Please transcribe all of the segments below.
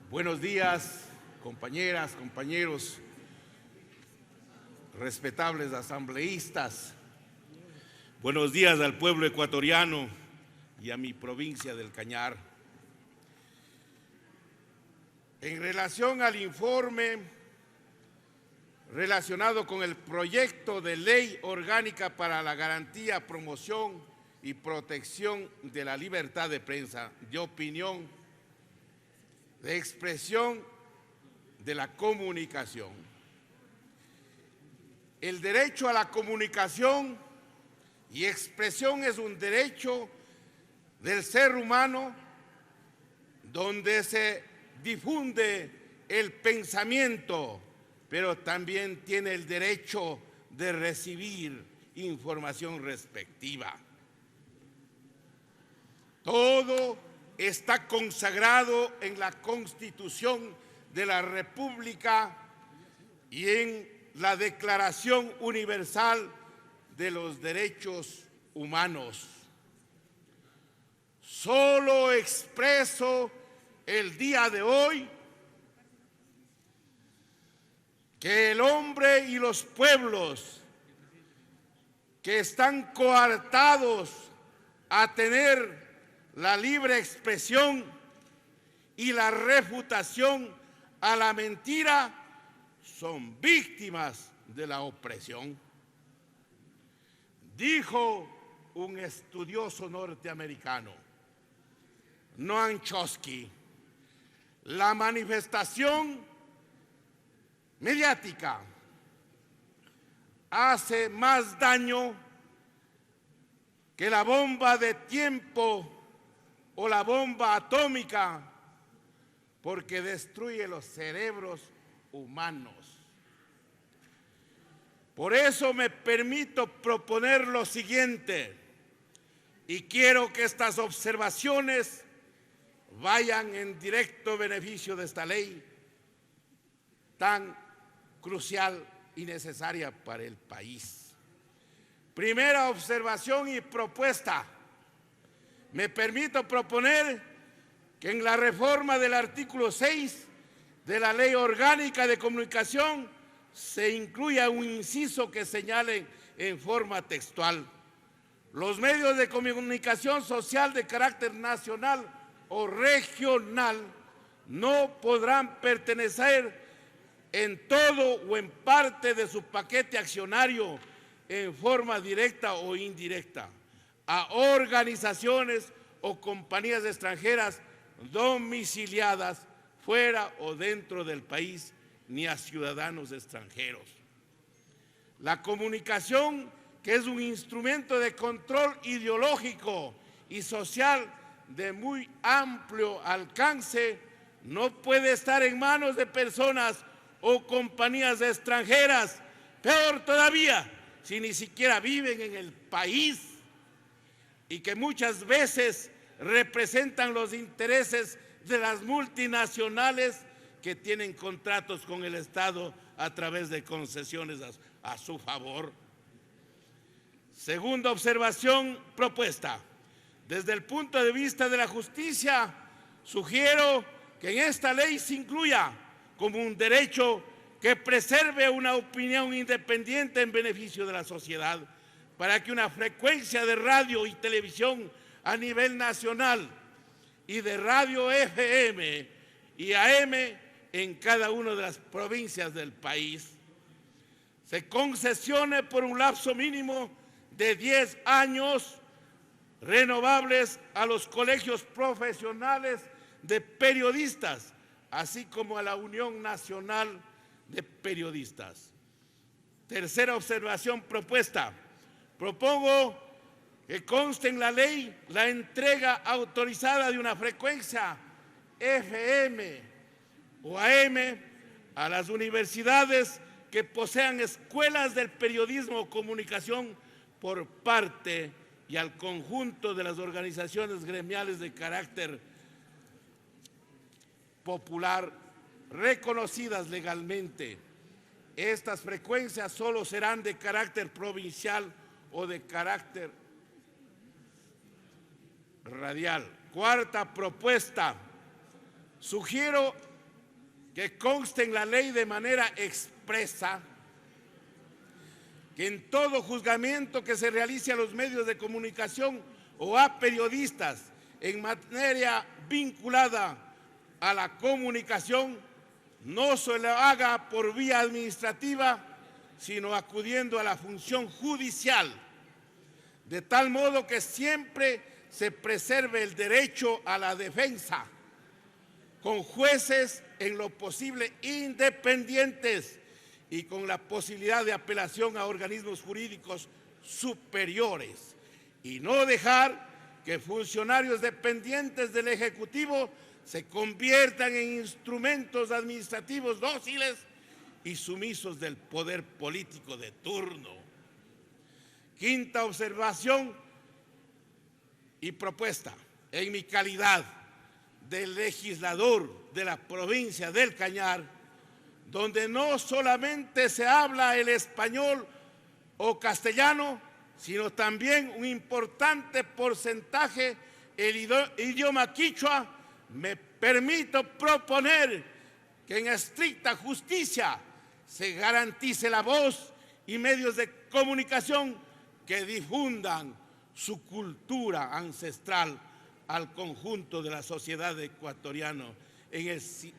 Buenos días, compañeras, compañeros, respetables asambleístas. Buenos días al pueblo ecuatoriano y a mi provincia del Cañar. En relación al informe relacionado con el proyecto de ley orgánica para la garantía, promoción y protección de la libertad de prensa, de opinión, de expresión, de la comunicación. El derecho a la comunicación y expresión es un derecho del ser humano donde se difunde el pensamiento, pero también tiene el derecho de recibir información respectiva. Todo está consagrado en la Constitución de la República y en la Declaración Universal de los Derechos Humanos. Solo expreso el día de hoy que el hombre y los pueblos que están coartados a tener la libre expresión y la refutación a la mentira son víctimas de la opresión. Dijo un estudioso norteamericano, Noam Chomsky, la manifestación mediática hace más daño que la bomba de tiempo o la bomba atómica, porque destruye los cerebros humanos. Por eso me permito proponer lo siguiente, y quiero que estas observaciones vayan en directo beneficio de esta ley tan crucial y necesaria para el país. Primera observación y propuesta. Me permito proponer que en la reforma del artículo 6 de la Ley Orgánica de Comunicación se incluya un inciso que señale en forma textual: los medios de comunicación social de carácter nacional o regional no podrán pertenecer en todo o en parte de su paquete accionario en forma directa o indirecta a organizaciones o compañías extranjeras domiciliadas fuera o dentro del país, ni a ciudadanos extranjeros. La comunicación, que es un instrumento de control ideológico y social de muy amplio alcance, no puede estar en manos de personas o compañías extranjeras, peor todavía, si ni siquiera viven en el país y que muchas veces representan los intereses de las multinacionales que tienen contratos con el Estado a través de concesiones a su favor. Segunda observación propuesta. Desde el punto de vista de la justicia, sugiero que en esta ley se incluya como un derecho que preserve una opinión independiente en beneficio de la sociedad, para que una frecuencia de radio y televisión a nivel nacional y de radio FM y AM en cada una de las provincias del país se concesione por un lapso mínimo de 10 años renovables a los colegios profesionales de periodistas, así como a la Unión Nacional de Periodistas. Tercera observación propuesta. Propongo que conste en la ley la entrega autorizada de una frecuencia FM o AM a las universidades que posean escuelas del periodismo o comunicación por parte y al conjunto de las organizaciones gremiales de carácter popular reconocidas legalmente. Estas frecuencias solo serán de carácter provincial o de carácter radial. Cuarta propuesta. Sugiero que conste en la ley de manera expresa que en todo juzgamiento que se realice a los medios de comunicación o a periodistas en materia vinculada a la comunicación no se lo haga por vía administrativa, sino acudiendo a la función judicial, de tal modo que siempre se preserve el derecho a la defensa, con jueces en lo posible independientes y con la posibilidad de apelación a organismos jurídicos superiores, y no dejar que funcionarios dependientes del Ejecutivo se conviertan en instrumentos administrativos dóciles y sumisos del poder político de turno. Quinta observación y propuesta. En mi calidad de legislador de la provincia del Cañar, donde no solamente se habla el español o castellano, sino también un importante porcentaje el idioma quichua, me permito proponer que en estricta justicia se garantice la voz y medios de comunicación que difundan su cultura ancestral al conjunto de la sociedad ecuatoriana en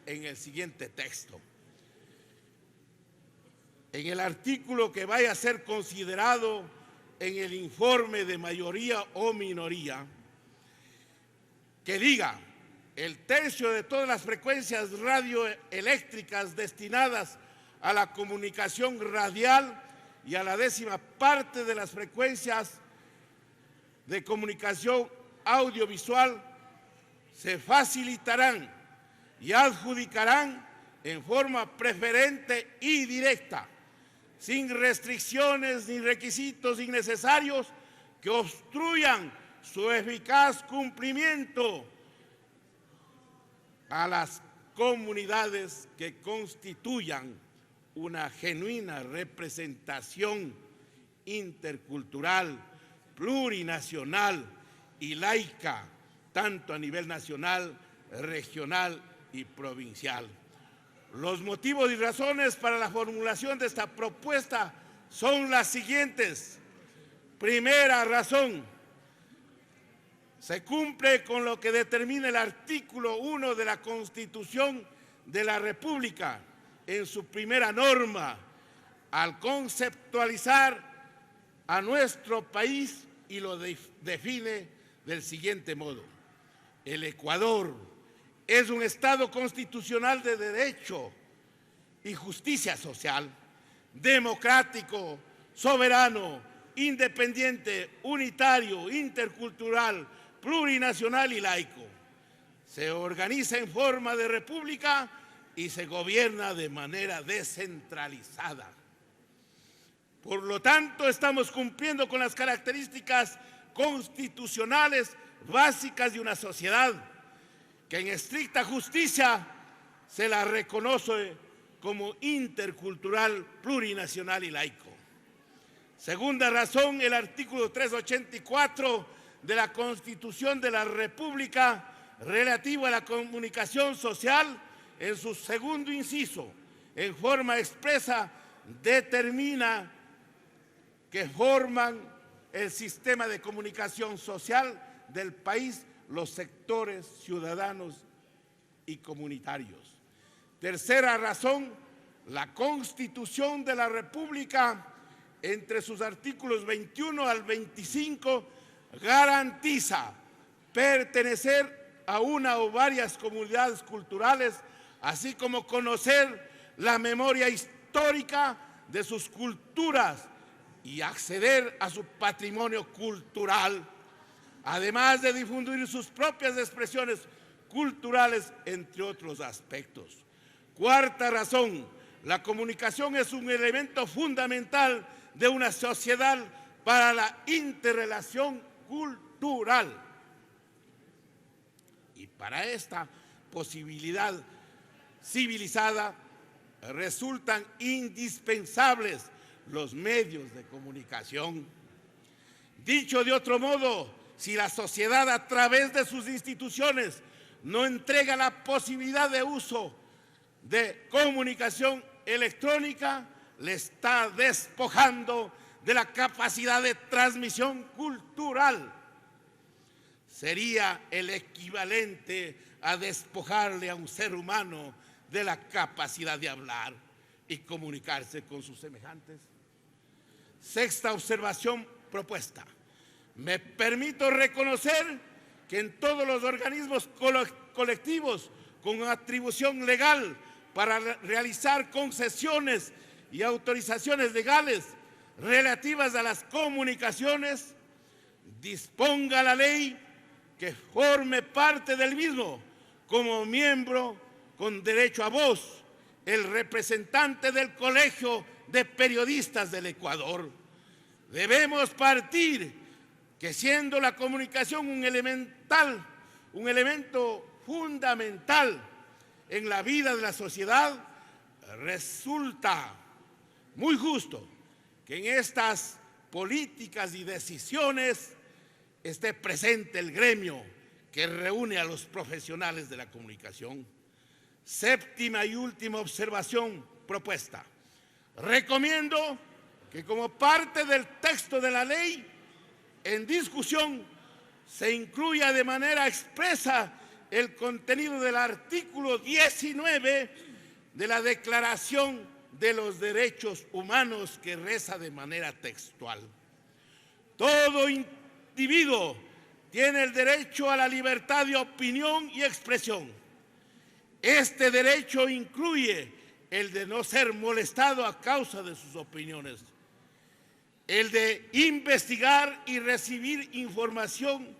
el siguiente texto. En el artículo que vaya a ser considerado en el informe de mayoría o minoría, que diga: el tercio de todas las frecuencias radioeléctricas destinadas a la comunicación radial y a la 10ª parte de las frecuencias de comunicación audiovisual se facilitarán y adjudicarán en forma preferente y directa, sin restricciones ni requisitos innecesarios que obstruyan su eficaz cumplimiento a las comunidades que constituyan una genuina representación intercultural, plurinacional y laica, tanto a nivel nacional, regional y provincial. Los motivos y razones para la formulación de esta propuesta son las siguientes. Primera razón: se cumple con lo que determina el artículo 1 de la Constitución de la República en su primera norma, al conceptualizar a nuestro país, y lo define del siguiente modo: el Ecuador es un Estado constitucional de derecho y justicia social, democrático, soberano, independiente, unitario, intercultural, plurinacional y laico. Se organiza en forma de república y se gobierna de manera descentralizada. Por lo tanto, estamos cumpliendo con las características constitucionales básicas de una sociedad que en estricta justicia se la reconoce como intercultural, plurinacional y laico. Segunda razón: el artículo 384 de la Constitución de la República relativo a la comunicación social, en su segundo inciso, en forma expresa, determina que forman el sistema de comunicación social del país los sectores ciudadanos y comunitarios. Tercera razón: la Constitución de la República, entre sus artículos 21 al 25, garantiza pertenecer a una o varias comunidades culturales, así como conocer la memoria histórica de sus culturas y acceder a su patrimonio cultural, además de difundir sus propias expresiones culturales, entre otros aspectos. Cuarta razón: la comunicación es un elemento fundamental de una sociedad para la interrelación cultural. Y para esta posibilidad civilizada resultan indispensables los medios de comunicación. Dicho de otro modo, si la sociedad a través de sus instituciones no entrega la posibilidad de uso de comunicación electrónica le está despojando de la capacidad de transmisión cultural. Sería el equivalente a despojarle a un ser humano de la capacidad de hablar y comunicarse con sus semejantes. Sexta observación propuesta. Me permito reconocer que en todos los organismos colectivos con atribución legal para realizar concesiones y autorizaciones legales relativas a las comunicaciones, disponga la ley que forme parte del mismo como miembro con derecho a voz el representante del Colegio de Periodistas del Ecuador. Debemos partir que siendo la comunicación un elemento fundamental en la vida de la sociedad, resulta muy justo que en estas políticas y decisiones esté presente el gremio que reúne a los profesionales de la comunicación. Séptima y última observación propuesta. Recomiendo que como parte del texto de la ley en discusión se incluya de manera expresa el contenido del artículo 19 de la Declaración de los Derechos Humanos, que reza de manera textual: todo individuo tiene el derecho a la libertad de opinión y expresión. Este derecho incluye el de no ser molestado a causa de sus opiniones, el de investigar y recibir información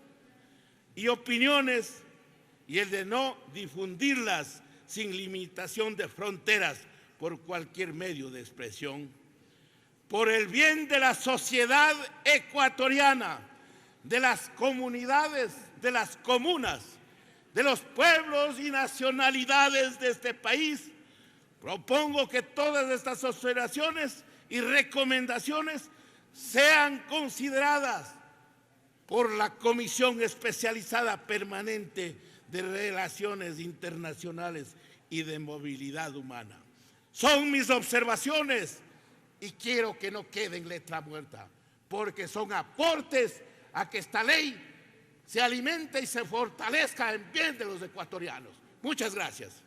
y opiniones, y el de no difundirlas sin limitación de fronteras por cualquier medio de expresión. Por el bien de la sociedad ecuatoriana, de las comunidades, de las comunas, de los pueblos y nacionalidades de este país, propongo que todas estas observaciones y recomendaciones sean consideradas por la Comisión Especializada Permanente de Relaciones Internacionales y de Movilidad Humana. Son mis observaciones y quiero que no queden letra muerta, porque son aportes a que esta ley se alimente y se fortalezca en bien de los ecuatorianos. Muchas gracias.